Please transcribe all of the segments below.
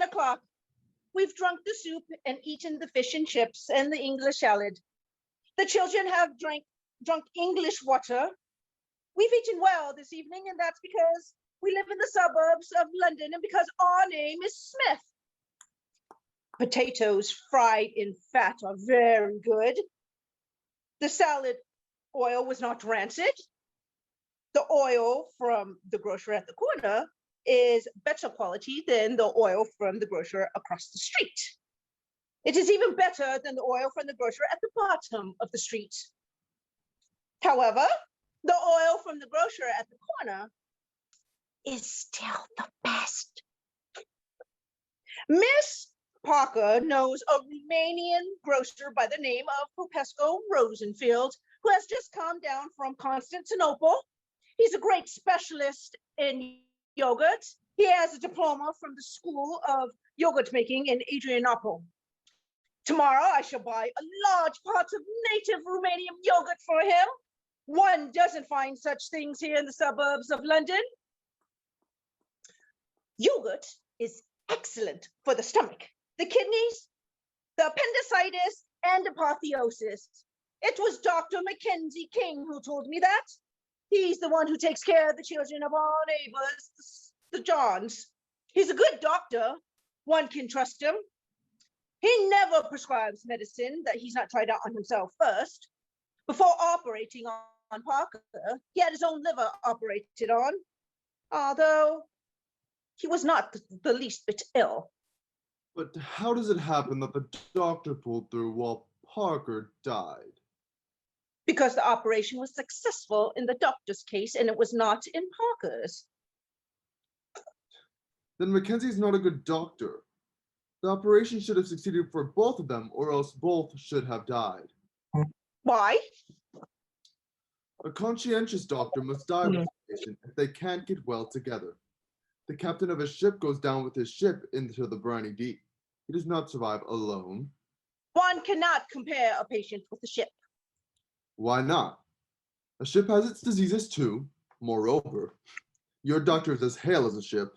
o'clock. We've drunk the soup and eaten the fish and chips and the English salad. The children have drunk English water. We've eaten well this evening, and that's because we live in the suburbs of London and because our name is Smith. Potatoes fried in fat are very good. The salad oil was not rancid. The oil from the grocer at the corner is better quality than the oil from the grocer across the street. It is even better than the oil from the grocer at the bottom of the street. However, the oil from the grocer at the corner is still the best. Miss Parker knows a Romanian grocer by the name of Popescu Rosenfield, who has just come down from Constantinople. He's a great specialist in yogurt. He has a diploma from the School of Yogurt Making in Adrianople. Tomorrow, I shall buy a large pot of native Romanian yogurt for him. One doesn't find such things here in the suburbs of London. Yogurt is excellent for the stomach, the kidneys, the appendicitis, and apotheosis. It was Dr. Mackenzie King who told me that. He's the one who takes care of the children of our neighbors, the Johns. He's a good doctor. One can trust him. He never prescribes medicine that he's not tried out on himself first. Before operating on Parker, he had his own liver operated on, although he was not the least bit ill. But how does it happen that the doctor pulled through while Parker died? Because the operation was successful in the doctor's case and it was not in Parker's. Then Mackenzie's not a good doctor. The operation should have succeeded for both of them, or else both should have died. Why? A conscientious doctor must die with the patient if they can't get well together. The captain of a ship goes down with his ship into the briny deep. He does not survive alone. One cannot compare a patient with a ship. Why not? A ship has its diseases too. Moreover, your doctor is as hale as a ship.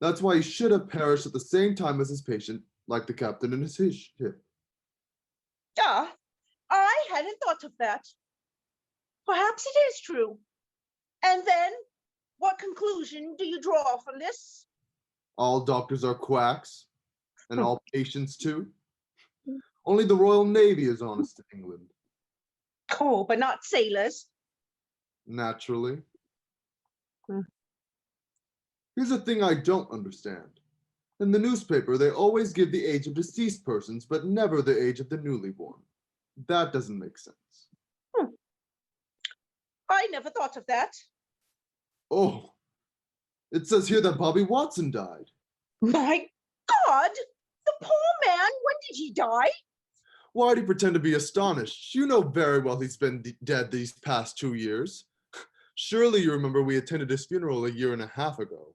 That's why he should have perished at the same time as his patient, like the captain in his ship. Ah, I hadn't thought of that. Perhaps it is true. And then, what conclusion do you draw from this? All doctors are quacks, and all patients too. Only the Royal Navy is honest in England. Oh, but not sailors. Naturally. Here's a thing I don't understand. In the newspaper, they always give the age of deceased persons, but never the age of the newly born. That doesn't make sense. I never thought of that. Oh, it says here that Bobby Watson died. My God! The poor man, when did he die? Why do you pretend to be astonished? You know very well he's been dead these past 2 years. Surely you remember we attended his funeral a year and a half ago.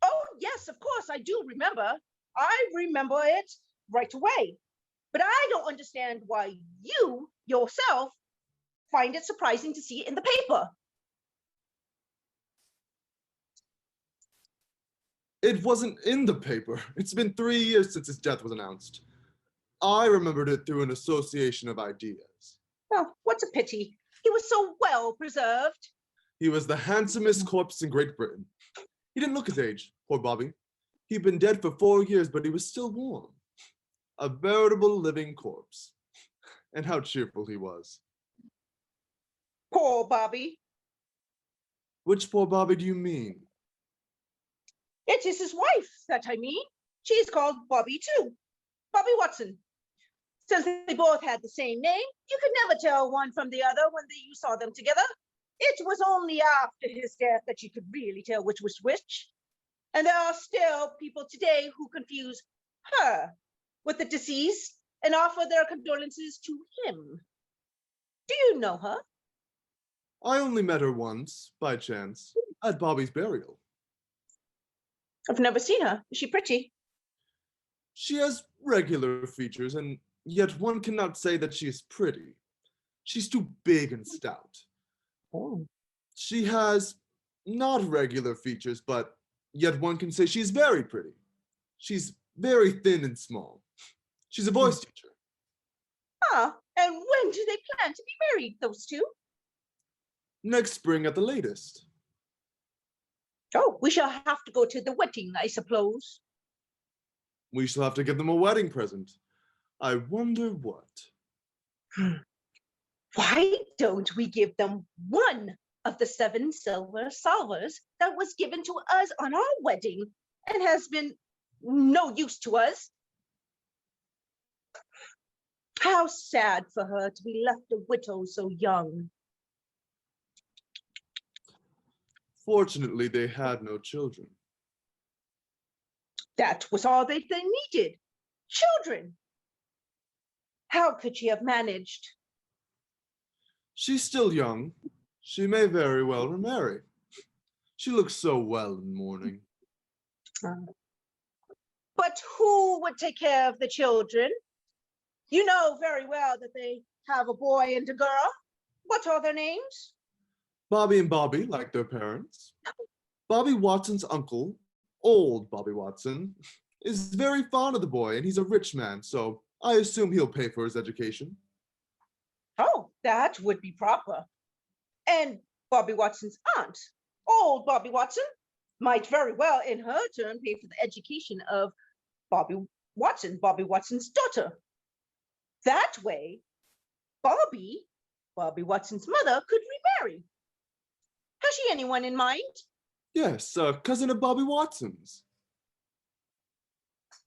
Oh, yes, of course, I do remember. I remember it right away. But I don't understand why you, yourself, find it surprising to see it in the paper. It wasn't in the paper. It's been 3 years since his death was announced. I remembered it through an association of ideas. Oh, what's a pity. He was so well preserved. He was the handsomest corpse in Great Britain. He didn't look his age, poor Bobby. He'd been dead for 4 years, but he was still warm. A veritable living corpse. And how cheerful he was. Poor Bobby. Which poor Bobby do you mean? It is his wife that I mean. She's called Bobby too. Bobby Watson. Since they both had the same name, you could never tell one from the other when you saw them together. It was only after his death that you could really tell which was which. And there are still people today who confuse her with the deceased and offer their condolences to him. Do you know her? I only met her once, by chance, at Bobby's burial. I've never seen her. Is she pretty? She has regular features, and yet one cannot say that she is pretty. She's too big and stout. Oh. She has not regular features, but yet one can say she's very pretty. She's very thin and small. She's a voice teacher. Ah, and when do they plan to be married, those two? Next spring at the latest. Oh, we shall have to go to the wedding, I suppose. We shall have to give them a wedding present. I wonder what. Why don't we give them one of the 7 silver salvers that was given to us on our wedding and has been no use to us? How sad for her to be left a widow so young. Fortunately, they had no children. That was all they needed. Children. How could she have managed? She's still young. She may very well remarry. She looks so well in mourning. But who would take care of the children? You know very well that they have a boy and a girl. What are their names? Bobby and Bobby, like their parents. Bobby Watson's uncle, old Bobby Watson, is very fond of the boy, and he's a rich man, so I assume he'll pay for his education. Oh, that would be proper. And Bobby Watson's aunt, old Bobby Watson, might very well, in her turn, pay for the education of Bobby Watson's daughter. That way, Bobby Watson's mother, could remarry. Has she anyone in mind? Yes, a cousin of Bobby Watson's.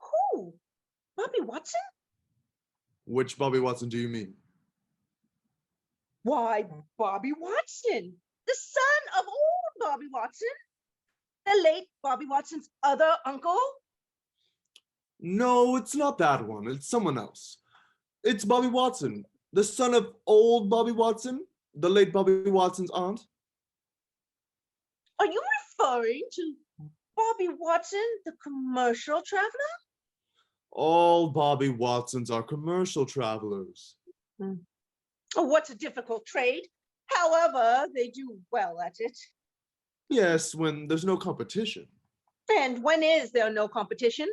Who? Bobby Watson? Which Bobby Watson do you mean? Why, Bobby Watson, the son of old Bobby Watson, the late Bobby Watson's other uncle. No, it's not that one. It's someone else. It's Bobby Watson, the son of old Bobby Watson, the late Bobby Watson's aunt. Are you referring to Bobby Watson, the commercial traveler? All Bobby Watsons are commercial travelers. Oh, what's a difficult trade? However, they do well at it. Yes, when there's no competition. And when is there no competition?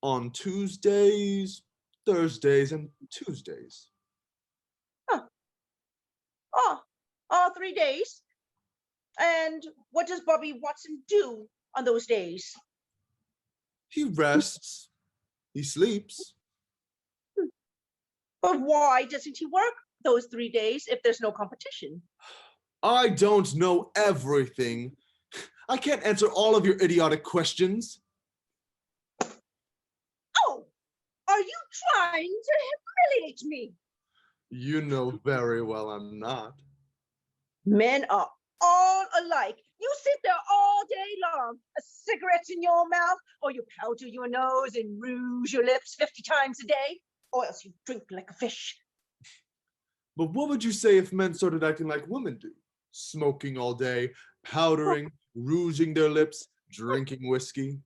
On Tuesdays, Thursdays, and Tuesdays. Oh, all 3 days. And what does Bobby Watson do on those days? He rests. He sleeps. But why doesn't he work those 3 days if there's no competition? I don't know everything. I can't answer all of your idiotic questions. Oh, are you trying to humiliate me? You know very well I'm not. Men are all alike. You sit there all day long, a cigarette in your mouth, or you powder your nose and rouge your lips 50 times a day, or else you drink like a fish. But what would you say if men started acting like women do? Smoking all day, powdering, rouging their lips, drinking whiskey.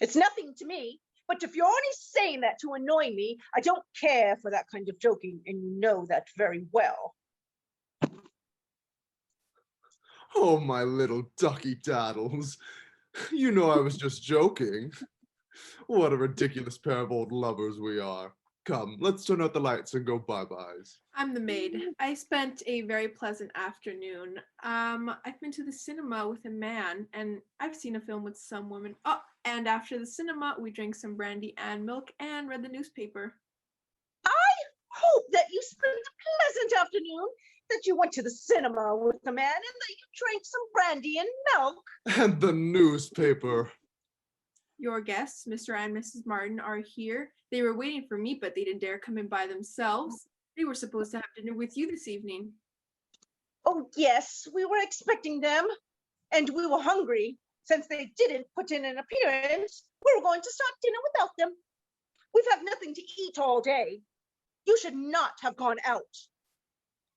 It's nothing to me, but if you're only saying that to annoy me, I don't care for that kind of joking, and you know that very well. Oh, my little ducky daddles. You know I was just joking. What a ridiculous pair of old lovers we are. Come, let's turn out the lights and go bye-byes. I'm the maid. I spent a very pleasant afternoon. I've been to the cinema with a man, and I've seen a film with some woman. Oh, and after the cinema, we drank some brandy and milk and read the newspaper. I hope that you spent a pleasant afternoon, that you went to the cinema with the man, and that you drank some brandy and milk. And the newspaper. Your guests, Mr. and Mrs. Martin, are here. They were waiting for me, but they didn't dare come in by themselves. They were supposed to have dinner with you this evening. Oh, yes, we were expecting them, and we were hungry. Since they didn't put in an appearance, we were going to start dinner without them. We've had nothing to eat all day. You should not have gone out.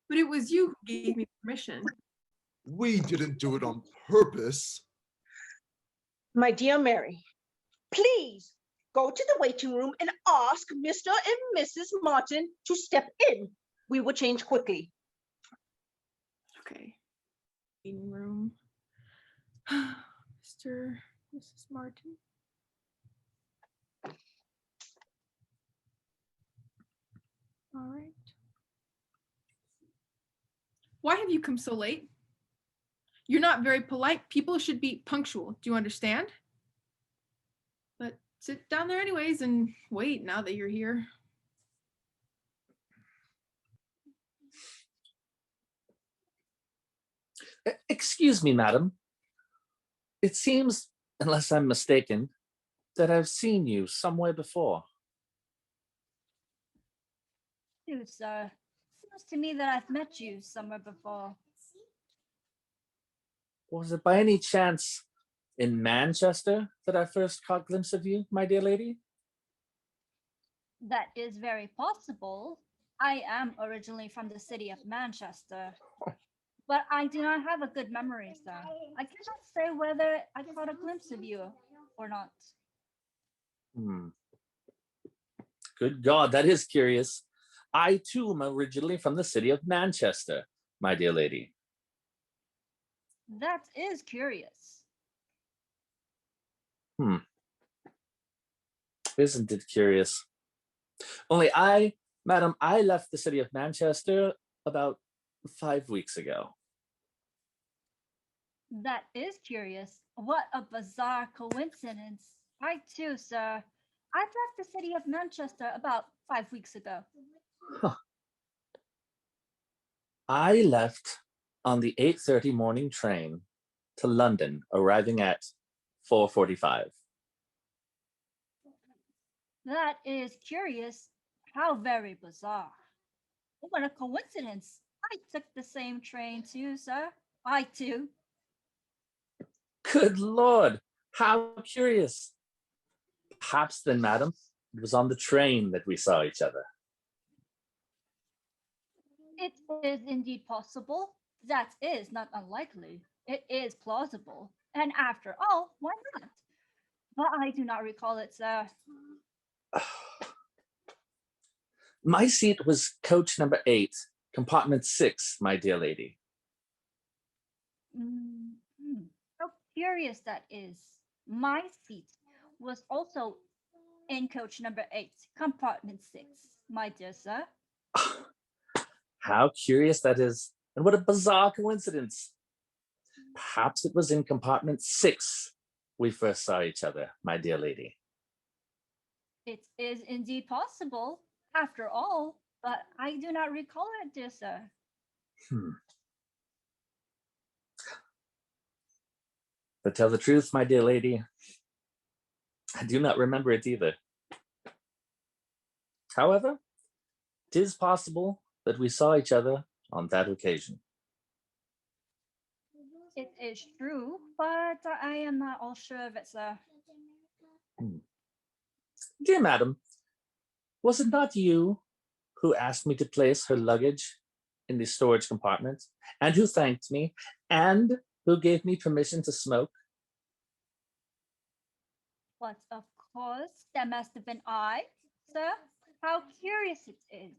But it was you who gave me permission. We didn't do it on purpose. My dear Mary, please go to the waiting room and ask Mr. and Mrs. Martin to step in. We will change quickly. Okay. Waiting room. Mr. Mrs. Martin. All right. Why have you come so late? You're not very polite. People should be punctual. Do you understand? But sit down there anyways and wait now that you're here. Excuse me, madam. It seems, unless I'm mistaken, that I've seen you somewhere before. You, sir. Seems to me that I've met you somewhere before. Was it by any chance in Manchester that I first caught a glimpse of you, my dear lady? That is very possible. I am originally from the city of Manchester, but I do not have a good memory, sir. I cannot say whether I caught a glimpse of you or not. Good God, that is curious. I too am originally from the city of Manchester, my dear lady. That is curious. Isn't it curious? Only madam, I left the city of Manchester about 5 weeks ago. That is curious. What a bizarre coincidence. I too, sir. I've left the city of Manchester about 5 weeks ago. I left on the 8:30 morning train to London, arriving at 4:45. That is curious. How very bizarre. What a coincidence. I took the same train too, sir. I too. Good Lord, how curious. Perhaps then, madam, it was on the train that we saw each other. It is indeed possible. That is not unlikely. It is plausible. And after all, why not? But I do not recall it, sir. My seat was coach number 8, compartment 6, my dear lady. How curious that is. My seat was also in coach number 8, compartment 6, my dear sir. How curious that is, and what a bizarre coincidence. Perhaps it was in compartment 6 we first saw each other, my dear lady. It is indeed possible, after all, but I do not recall it, dear sir. To tell the truth, my dear lady, I do not remember it either. However, it is possible that we saw each other on that occasion. It is true, but I am not all sure of it, sir. Dear madam, was it not you who asked me to place her luggage in the storage compartment, and who thanked me, and who gave me permission to smoke? But of course, that must have been I, sir. How curious it is.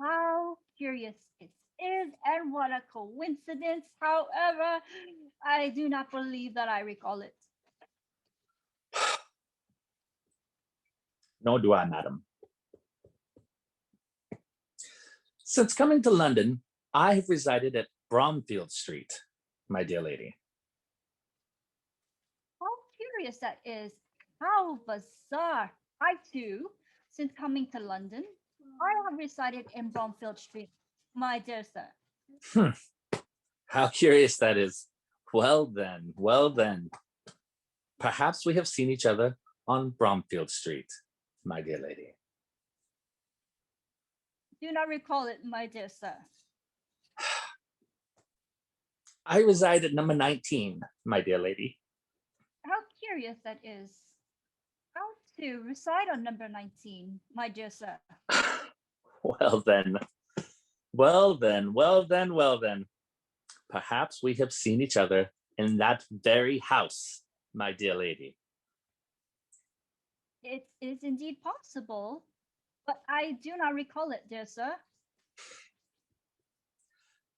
How curious it is, and what a coincidence. However, I do not believe that I recall it. Nor do I, madam. Since coming to London, I have resided at Bromfield Street, my dear lady. How curious that is. How bizarre. I too, since coming to London, I have resided in Bromfield Street, my dear sir. How curious that is. Well then. Perhaps we have seen each other on Bromfield Street, my dear lady. Do not recall it, my dear sir. I reside at number 19, my dear lady. How curious that is. How to reside on number 19, my dear sir. Well then. Perhaps we have seen each other in that very house, my dear lady. It is indeed possible, but I do not recall it, dear sir.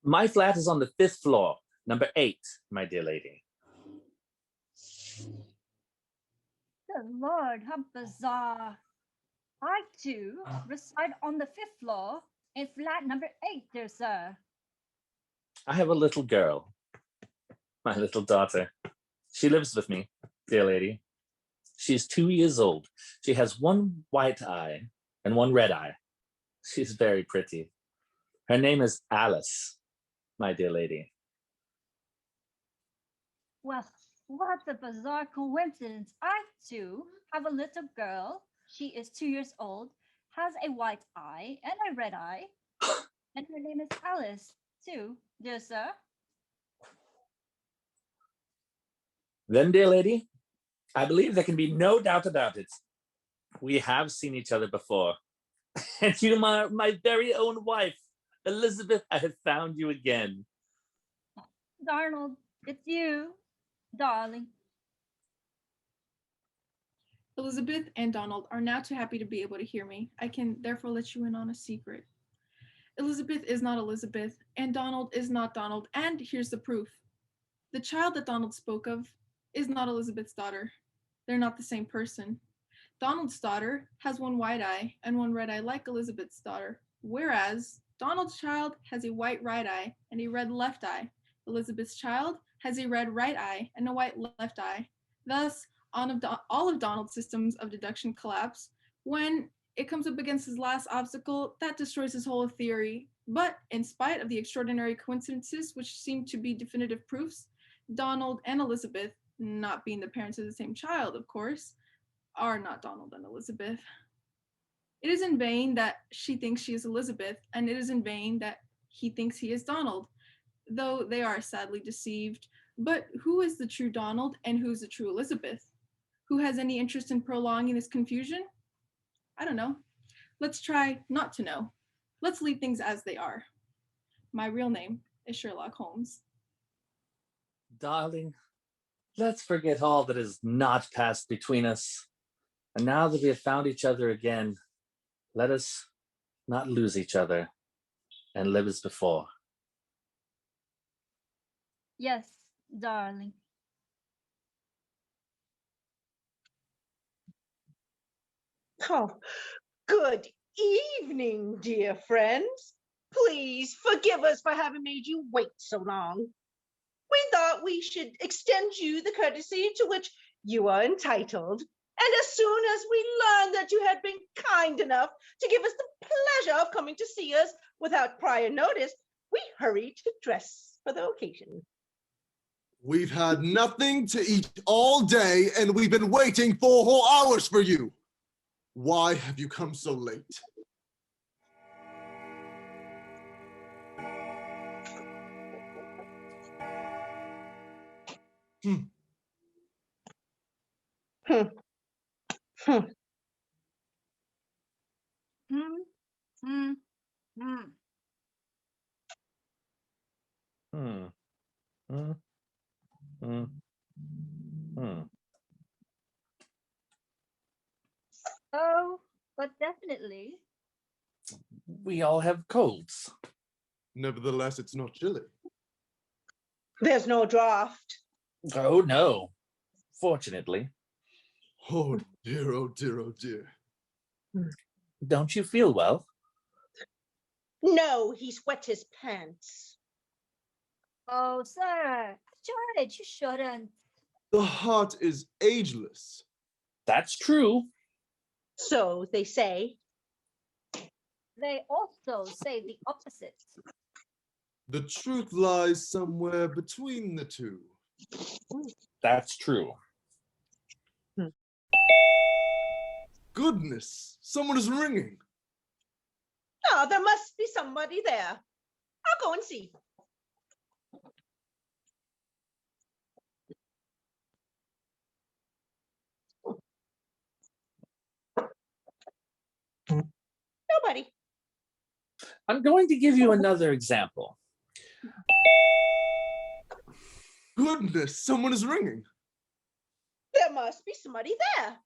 My flat is on the 5th floor, number 8, my dear lady. Good Lord, how bizarre. I too reside on the 5th floor in flat number 8, dear sir. I have a little girl, my little daughter. She lives with me, dear lady. She's 2 years old. She has one white eye and one red eye. She's very pretty. Her name is Alice, my dear lady. Well, what a bizarre coincidence. I too have a little girl. She is 2 years old, has a white eye and a red eye, and her name is Alice too, dear sir. Then, dear lady, I believe there can be no doubt about it. We have seen each other before. And you, my very own wife, Elizabeth, I have found you again. Darnold, it's you, darling. Elizabeth and Donald are now too happy to be able to hear me. I can therefore let you in on a secret. Elizabeth is not Elizabeth, and Donald is not Donald, and here's the proof. The child that Donald spoke of is not Elizabeth's daughter. They're not the same person. Donald's daughter has one white eye and one red eye like Elizabeth's daughter, whereas Donald's child has a white right eye and a red left eye. Elizabeth's child has a red right eye and a white left eye. Thus, all of Donald's systems of deduction collapse. When it comes up against his last obstacle, that destroys his whole theory. But in spite of the extraordinary coincidences, which seem to be definitive proofs, Donald and Elizabeth, not being the parents of the same child, of course, are not Donald and Elizabeth. It is in vain that she thinks she is Elizabeth, and it is in vain that he thinks he is Donald, though they are sadly deceived. But who is the true Donald and who is the true Elizabeth? Who has any interest in prolonging this confusion? I don't know. Let's try not to know. Let's leave things as they are. My real name is Sherlock Holmes. Darling, let's forget all that has not passed between us. And now that we have found each other again, let us not lose each other and live as before. Yes, darling. Oh, good evening, dear friends. Please forgive us for having made you wait so long. We thought we should extend you the courtesy to which you are entitled. And as soon as we learned that you had been kind enough to give us the pleasure of coming to see us without prior notice, we hurried to dress for the occasion. We've had nothing to eat all day, and we've been waiting 4 whole hours for you. Why have you come so late? Hmm. Hmm. Hmm, hmm, hmm. Hmm. Hmm. Hmm. Hmm. Oh, but definitely. We all have colds. Nevertheless, it's not chilly. There's no draft. Oh, no. Fortunately. Oh dear, oh dear, oh dear. Don't you feel well? No, he's wet his pants. Oh, sir, George, you shouldn't. The heart is ageless. That's true. So they say. They also say the opposite. The truth lies somewhere between the two. That's true. Goodness, someone is ringing. Oh, there must be somebody there. I'll go and see. Nobody. I'm going to give you another example. Goodness, someone is ringing. There must be somebody there.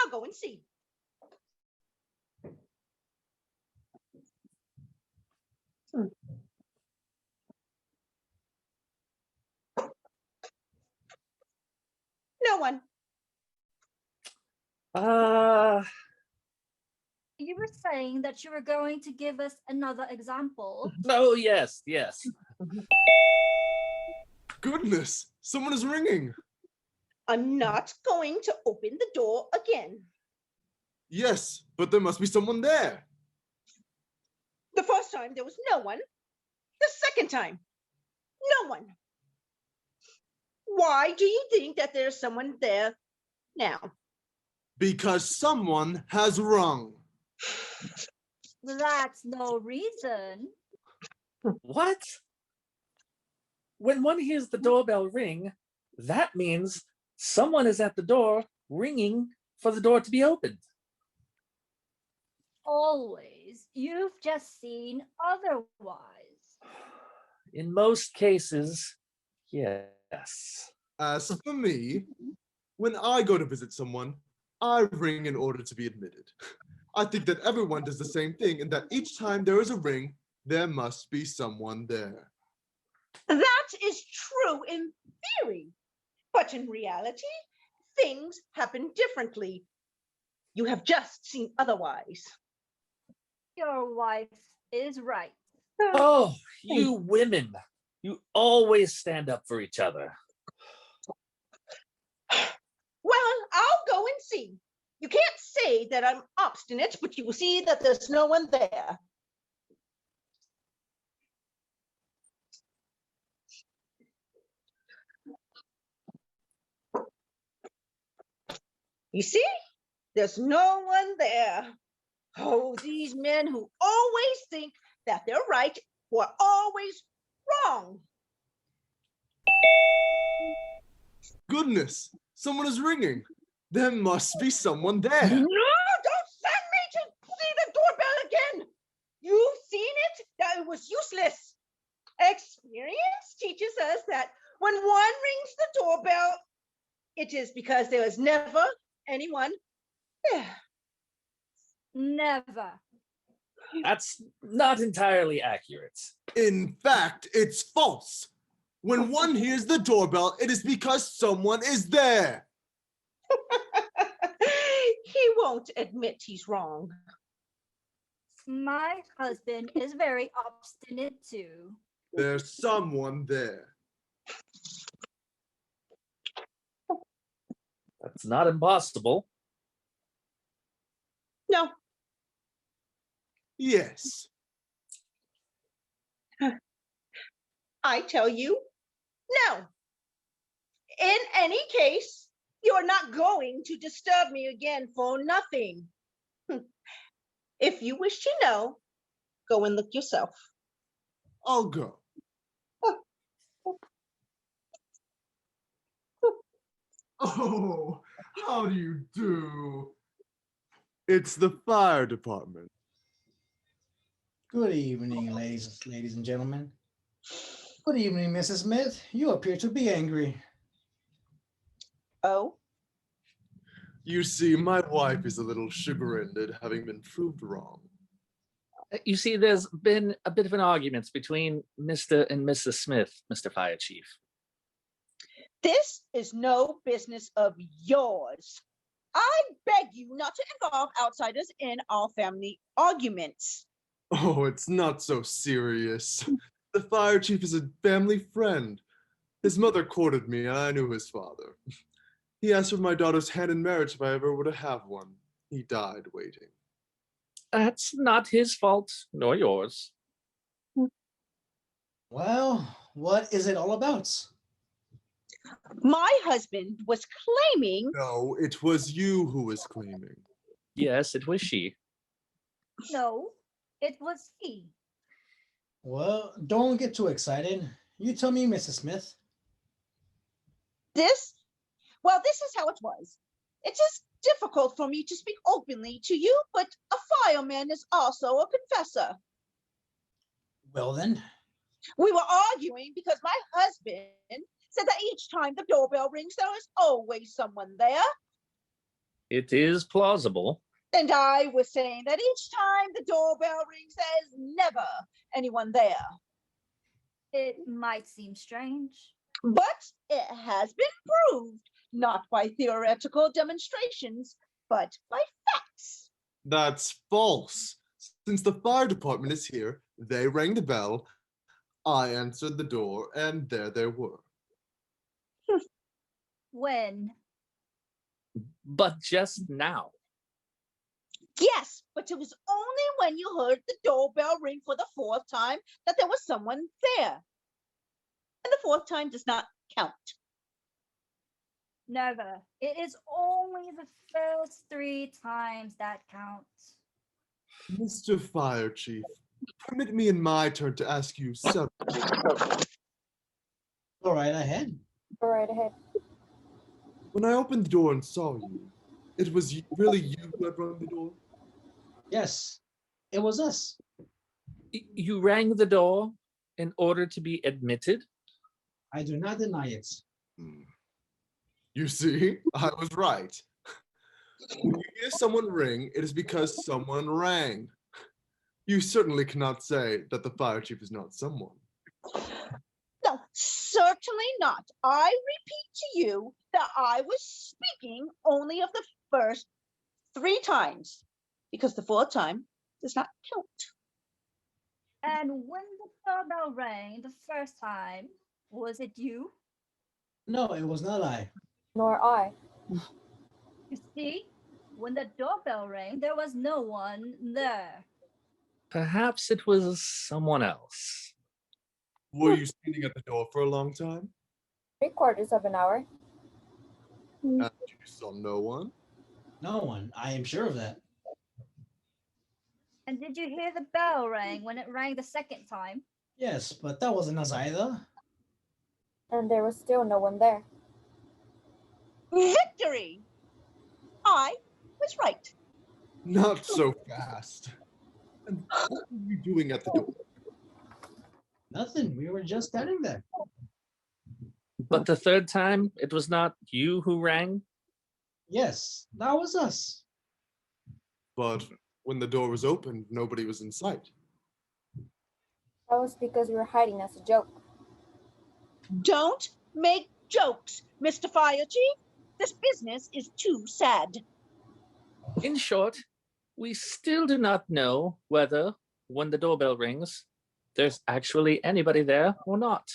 I'll go and see. No one. were saying that you were going to give us another example. Oh, yes, yes. Goodness, someone is ringing. I'm not going to open the door again. Yes, but there must be someone there. The first time there was no one. The second time, no one. Why do you think that there's someone there now? Because someone has rung. That's no reason. What? When one hears the doorbell ring, that means someone is at the door ringing for the door to be opened. Always. You've just seen otherwise. In most cases, yes. As for me, when I go to visit someone, I ring in order to be admitted. I think that everyone does the same thing, and that each time there is a ring, there must be someone there. That is true in theory, but in reality, things happen differently. You have just seen otherwise. Your wife is right. Oh, you women. You always stand up for each other. Well, I'll go and see. You can't say that I'm obstinate, but you will see that there's no one there. You see, there's no one there. Oh, these men who always think that they're right who are always wrong. Goodness, someone is ringing. There must be someone No, there. don't send me to see the doorbell again. You've seen it, that it was useless. Experience teaches us that when one rings the doorbell, it is because there is never anyone there. Never. That's not entirely accurate. In fact, it's false. When one hears the doorbell, it is because someone is there. He won't admit he's wrong. My husband is very obstinate too. There's someone there. That's not impossible. No, Yes. I tell you, no. In any case, you're not going to disturb me again for nothing. If you wish to know, go and look yourself. I'll go. Oh, how do you do? It's the fire department. Good evening, ladies and gentlemen. Good evening, Mrs. Smith. You appear to be angry. Oh, You see, my wife is a little chagrined at having been proved wrong. You see, there's been a bit of an argument between Mr. and Mrs. Smith, Mr. Fire Chief. this is no business of yours. I beg you not to involve outsiders in our family arguments. Oh, it's not so serious. The fire chief is a family friend. His mother courted me, and I knew his father. He asked for my daughter's hand in marriage if I ever were to have one. He died waiting. That's not his fault, nor yours. Well, what is it all about? My husband was claiming, No, it was you who was claiming. Yes, it was she. No, it was he. Well, don't get too excited. You tell me, Mrs. Smith. this is how it was. It is difficult for me to speak openly to you, but a fireman is also a confessor. Well then, We were arguing because my husband said that each time the doorbell rings, there is always someone there. It is plausible. And I was saying that each time the doorbell rings, there's never anyone there. It might seem strange. But it has been proved, not by theoretical demonstrations, but by facts. That's false. Since the fire department is here, they rang the bell, I answered the door, and there they were. When? But just now. Yes, but it was only when you heard the doorbell ring for the fourth time that there was someone there. And the fourth time does not count. Never. It is only the first 3 times that count. Mr. Fire Chief, permit me in my turn to ask you several. Go right ahead. Go right ahead. When I opened the door and saw you, it was really you who had rung the door? Yes, it was us. You rang the door in order to be admitted? I do not deny it. You see, I was right. When you hear someone ring, it is because someone rang. You certainly cannot say that the fire chief is not someone. No, certainly not. I repeat to you that I was speaking only of the first 3 times, because the fourth time does not count. And when the doorbell rang the first time, was it you? No, it was not I. Nor I. You see, when the doorbell rang, there was no one there. Perhaps it was someone else. Were you standing at the door for a long time? 3/4 of an hour. And you saw no one? No one. I am sure of that. And did you hear the bell ring when it rang the second time? Yes, but that wasn't us either. And there was still no one there. Victory! I was right. Not so fast. And what were you doing at the door? Nothing. We were just standing there. But the third time, it was not you who rang? Yes, that was us. But when the door was opened, nobody was in sight. That was because we were hiding as a joke. Don't make jokes, Mr. Fire Chief. This business is too sad. In short, we still do not know whether, when the doorbell rings, there's actually anybody there or not.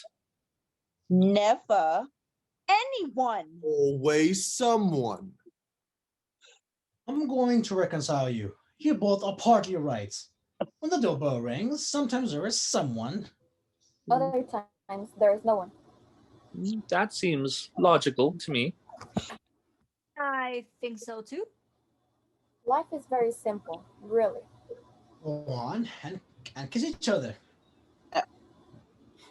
Never anyone. Always someone. I'm going to reconcile you. You both are partly right. When the doorbell rings, sometimes there is someone. Other times, there is no one. That seems logical to me. I think so too. Life is very simple, really. Go on and kiss each other.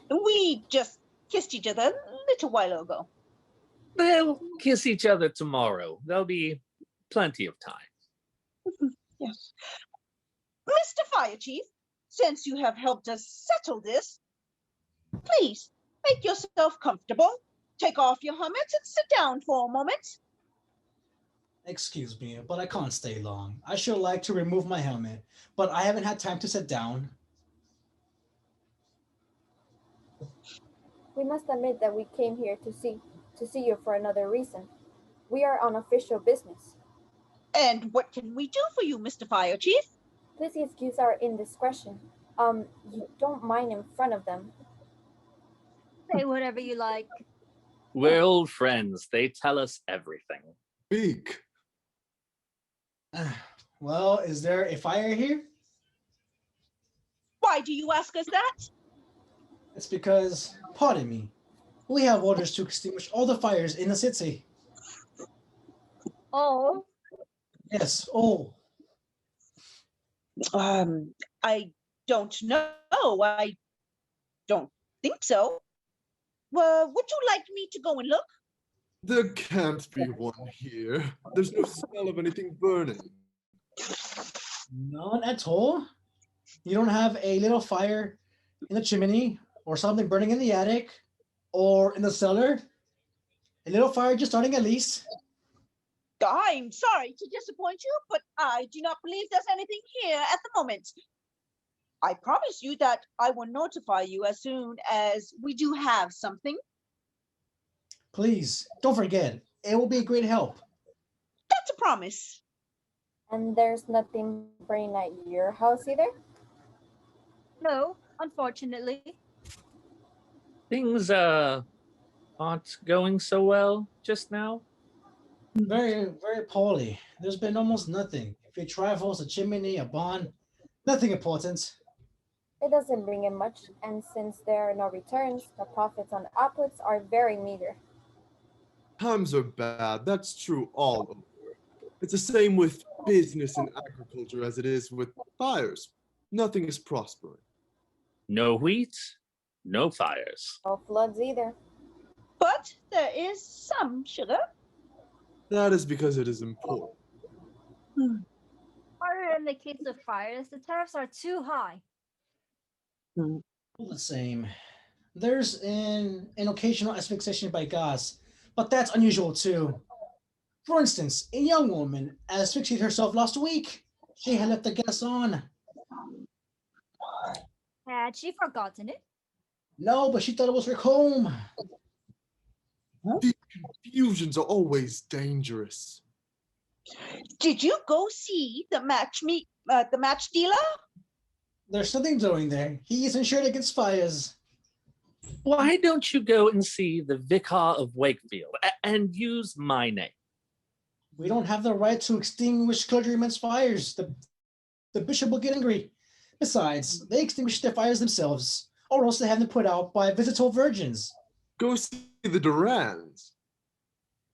We just kissed each other a little while ago. They'll kiss each other tomorrow. There'll be plenty of time. Yes. Mr. Fire Chief, since you have helped us settle this, please make yourself comfortable. Take off your helmet and sit down for a moment. Excuse me, but I can't stay long. I sure like to remove my helmet, but I haven't had time to sit down. We must admit that we came here to see you for another reason. We are on official business. And what can we do for you, Mr. Fire Chief? Please excuse our indiscretion. You don't mind in front of them. Say whatever you like. We're old friends. They tell us everything. Speak. Well, is there a fire here? Why do you ask us that? It's because, pardon me, we have orders to extinguish all the fires in the city. Oh, Yes, all. I don't know. I don't think so. Well, would you like me to go and look? There can't be one here. There's no smell of anything burning. None at all? You don't have a little fire in the chimney or something burning in the attic or in the cellar? A little fire just starting at least? I'm sorry to disappoint you, but I do not believe there's anything here at the moment. I promise you that I will notify you as soon as we do have something. Please, don't forget. It will be a great help. That's a promise. And there's nothing burning at your house either? No, unfortunately. Things aren't going so well just now. Very, very poorly. There's been almost nothing. A few trifles, a chimney, a bond, nothing important. It doesn't bring in much, and since there are no returns, the profits on outputs are very meager. Times are bad. That's true all over. It's the same with business and agriculture as it is with fires. Nothing is prospering. No wheat, no fires. No floods either. But there is some sugar. That is because it is important. Or in the case of fires, the tariffs are too high. All the same. There's an occasional asphyxiation by gas, but that's unusual too. For instance, a young woman asphyxiated herself last week. She had left the gas on. Had she forgotten it? No, but she thought it was her comb. These confusions are always dangerous. Did you go see the match dealer? There's nothing doing there. He is insured against fires. Why don't you go and see the Vicar of Wakefield and use my name? We don't have the right to extinguish clergymen's fires. The bishop will get angry. Besides, they extinguish their fires themselves, or else they have them put out by visitor virgins. Go see the Durans.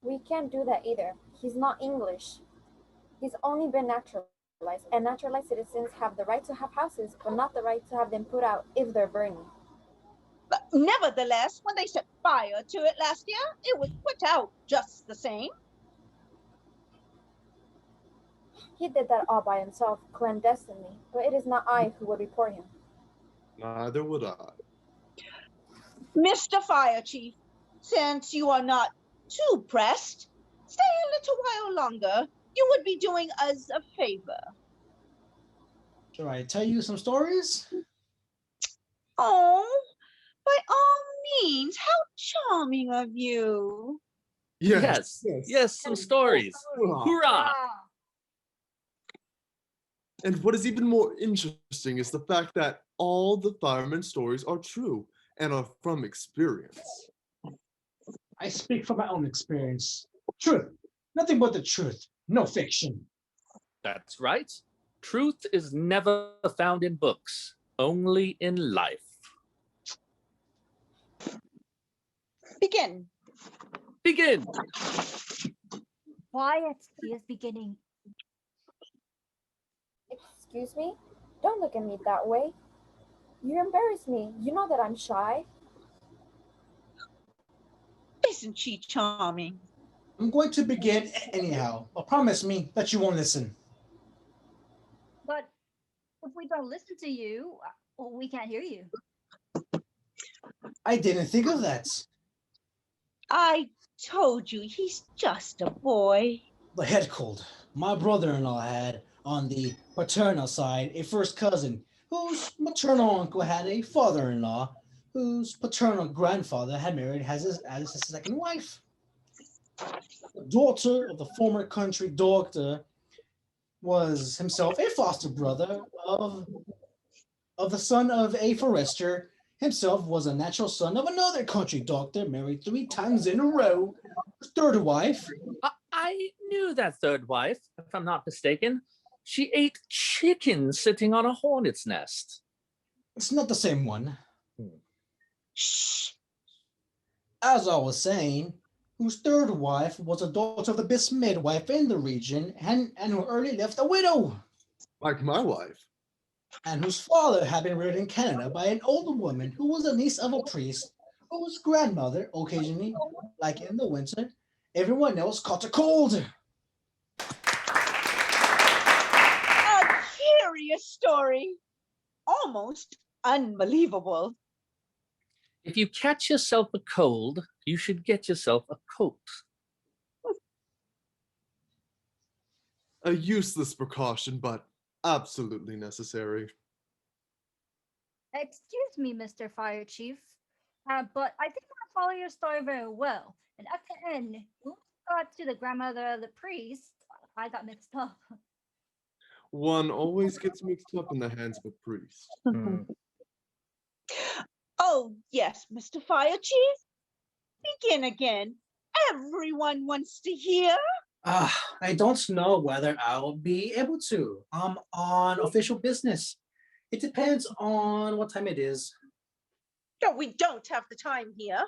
We can't do that either. He's not English. He's only been naturalized, and naturalized citizens have the right to have houses, but not the right to have them put out if they're burning. But nevertheless, when they set fire to it last year, it was put out just the same. He did that all by himself, clandestinely, but it is not I who would report him. Neither would I. Mr. Fire Chief, since you are not too pressed, stay a little while longer. You would be doing us a favor. Shall I tell you some stories? Oh, by all means, how charming of you. Yes, some stories. Hurrah! And what is even more interesting is the fact that all the firemen's stories are true and are from experience. I speak from my own experience. Truth. Nothing but the truth. No fiction. That's right. Truth is never found in books, only in life. Begin. Begin. Quiet, he is beginning. Excuse me? Don't look at me that way. You embarrass me. You know that I'm shy. Isn't she charming? I'm going to begin anyhow, but promise me that you won't listen. But if we don't listen to you, we can't hear you. I didn't think of that. I told you, he's just a boy. The head cold. My brother-in-law had, on the paternal side, a first cousin whose maternal uncle had a father-in-law whose paternal grandfather had married as his second wife. The daughter of the former country doctor was himself a foster brother of the son of a forester. Himself was a natural son of another country doctor, married 3 times in a row. His third wife. I knew that third wife, if I'm not mistaken. She ate chicken sitting on a hornet's nest. It's not the same one. Shh. As I was saying, whose third wife was a daughter of the best midwife in the region and who early left a widow. Like my wife. And whose father had been reared in Canada by an old woman who was a niece of a priest, whose grandmother, occasionally, like in the winter, everyone else caught a cold. A curious story. Almost unbelievable. If you catch yourself a cold, you should get yourself a coat. A useless precaution, but absolutely necessary. Excuse me, Mr. Fire Chief, but I think I follow your story very well. And at the end, when we got to the grandmother of the priest, I got mixed up. One always gets mixed up in the hands of a priest. Hmm. Oh, yes, Mr. Fire Chief. Begin again. Everyone wants to hear. I don't know whether I'll be able to. I'm on official business. It depends on what time it is. No, we don't have the time here.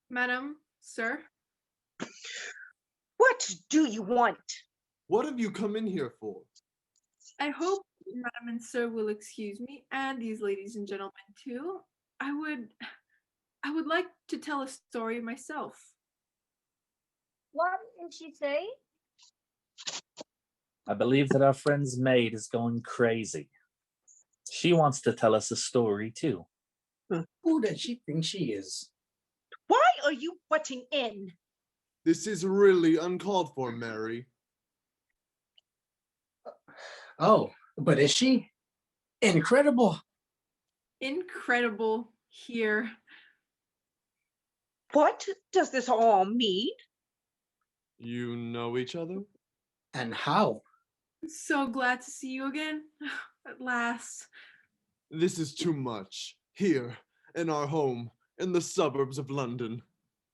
Madam, sir, What do you want? What have you come in here for? I hope Madam and sir will excuse me, and these ladies and gentlemen too. I would like to tell a story myself. What did she say? I believe that our friend's maid is going crazy. She wants to tell us a story too. Who does she think she is? Why are you butting in? This is really uncalled for, Mary. Oh, but is she? Incredible. Incredible here. What does this all mean? You know each other? And how? So glad to see you again. At last. This is too much. Here, in our home, in the suburbs of London.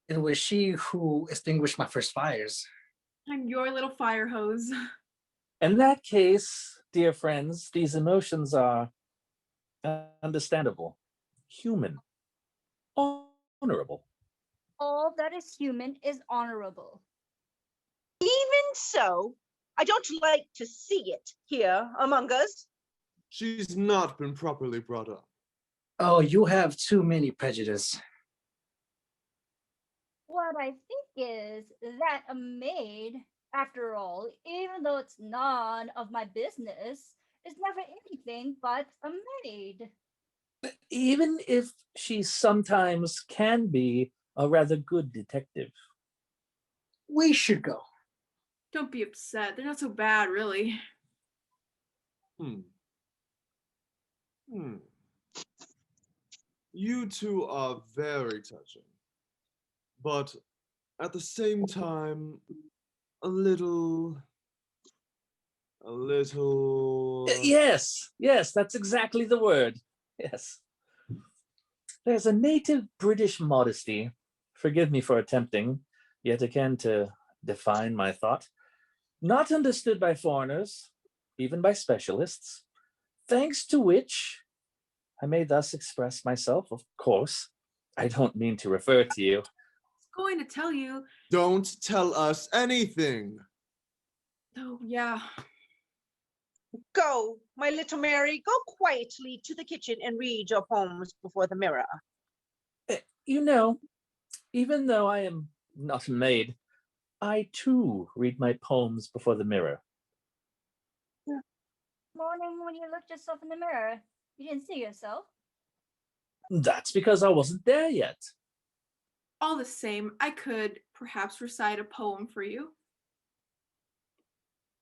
It was she who extinguished my first fires. I'm your little fire hose. In that case, dear friends, these emotions are understandable, human, honorable. All that is human is honorable. Even so, I don't like to see it here among us. She's not been properly brought up. Oh, you have too many prejudice. What I think is that a maid, after all, even though it's none of my business, is never anything but a maid. Even if she sometimes can be a rather good detective. We should go. Don't be upset. They're not so bad, really. You two are very touching. But at the same time, a little. Yes, that's exactly the word. Yes. There's a native British modesty, forgive me for attempting yet again to define my thought, not understood by foreigners, even by specialists, thanks to which I may thus express myself, of course. I don't mean to refer to you. I was going to tell you. Don't tell us anything. Oh, yeah. Go, my little Mary, go quietly to the kitchen and read your poems before the mirror. You know, even though I am not a maid, I too read my poems before the mirror. Morning, when you looked yourself in the mirror, you didn't see yourself. That's because I wasn't there yet. All the same, I could perhaps recite a poem for you.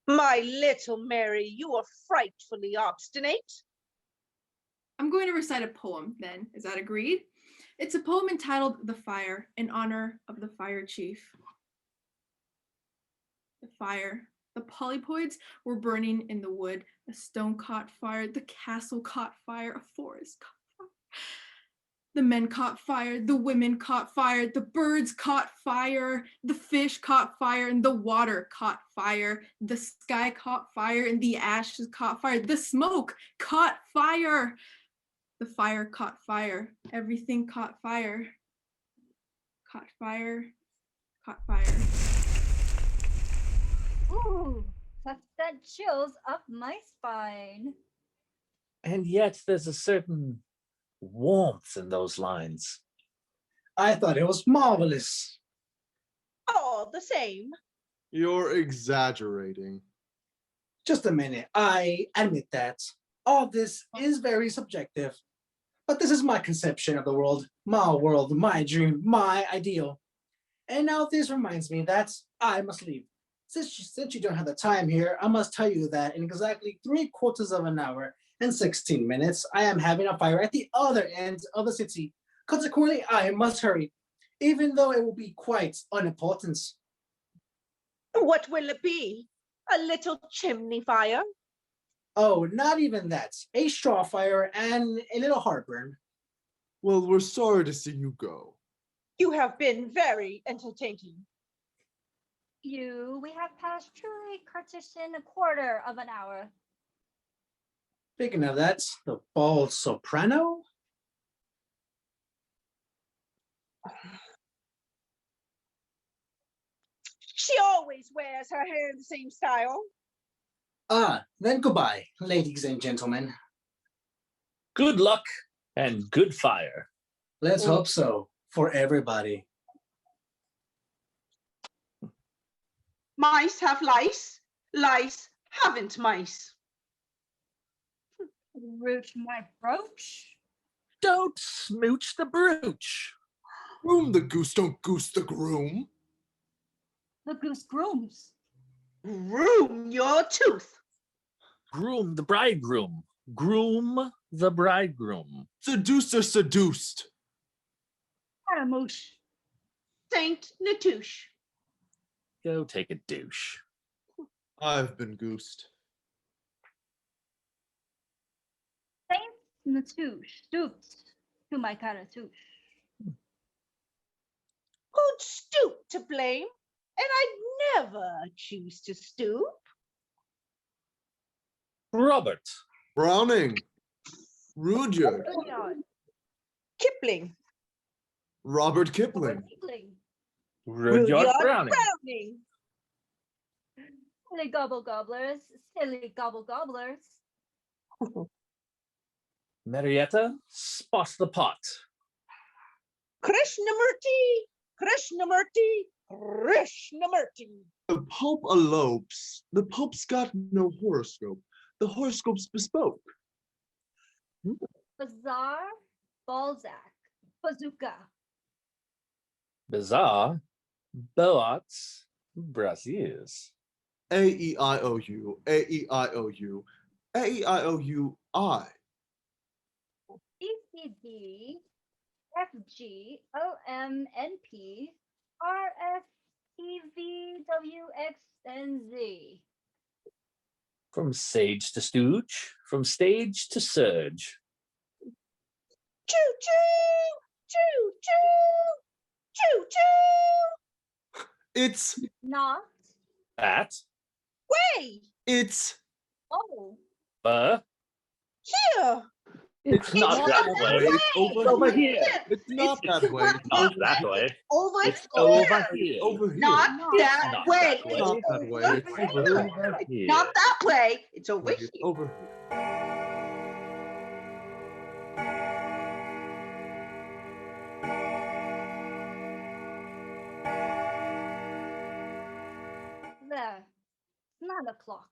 My little Mary, you are frightfully obstinate. I'm going to recite a poem then. Is that agreed? It's a poem entitled The Fire, in honor of the fire chief. The fire. The polypoids were burning in the wood. A stone caught fire. The castle caught fire. A forest caught fire. The men caught fire. The women caught fire. The birds caught fire. The fish caught fire. And the water caught fire. The sky caught fire. And the ashes caught fire. The smoke caught fire. The fire caught fire. Everything caught fire. Caught fire. Caught fire. Ooh, that sent chills up my spine. And yet there's a certain warmth in those lines. I thought it was marvelous. All the same. You're exaggerating. Just a minute. I admit that all this is very subjective. But this is my conception of the world, my dream, my ideal. And now this reminds me that I must leave. Since you don't have the time here, I must tell you that in exactly 3/4 of an hour and 16 minutes, I am having a fire at the other end of the city. Consequently, I must hurry, even though it will be quite unimportant. What will it be? A little chimney fire. Oh, not even that. A straw fire and a little heartburn. Well, we're sorry to see you go. You have been very entertaining. We have passed truly Cartesian a quarter of an hour. Speaking of that, the Bald Soprano? She always wears her hair in the same style. Ah, then goodbye, ladies and gentlemen. Good luck and good fire. Let's hope so for everybody. Mice have lice. Lice haven't mice. Root my brooch. Don't smooch the brooch. Groom the goose, don't goose the groom. The goose grooms. Groom your tooth. Groom the bridegroom. Groom the bridegroom. Seducer seduced. Scaramouche. Saint Natouche. Go take a douche. I've been goosed. Saint Natouche stoops to my caratouche. Who'd stoop to blame? And I'd never choose to stoop. Robert. Browning. Rudyard. Rudyard. Kipling. Robert Kipling. Kipling. Rudyard Browning. Browning. Silly gobble gobblers. Silly gobble gobblers. Marietta, spot the pot. Krishnamurti. Krishnamurti. Krishnamurti. The Pope elopes. The Pope's got no horoscope. The horoscope's bespoke. Bazaar. Balzac. Bazooka. Bizarre. Boats. Braziers. A-E-I-O-U. A-E-I-O-u. A-E-I-O-U-I. BCD. FG. OMNP. RSTVWX and Z. From sage to stooge. From stage to surge. Choo choo. Choo choo. Choo choo. It's, Not. At. Way. it's, Oh. Here. It's not It's that not way. that It's way. over here. it's not that way. Not that way. Over It's here. over here. Over here. Not Not that not way. that way. Not that way. It's over here. Over here. Not that way. It's over Over here. here. Over here. There. 9 o'clock.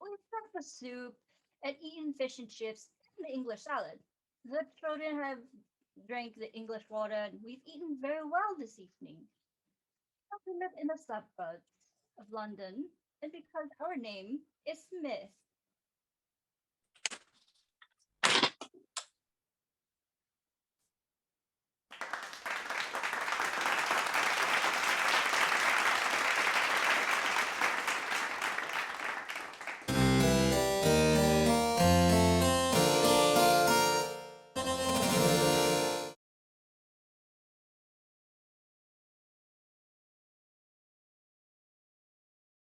We've drunk the soup and eaten fish and chips and the English salad. The children have drank the English water and we've eaten very well this evening. We live in the suburbs of London, and because our name is Smith,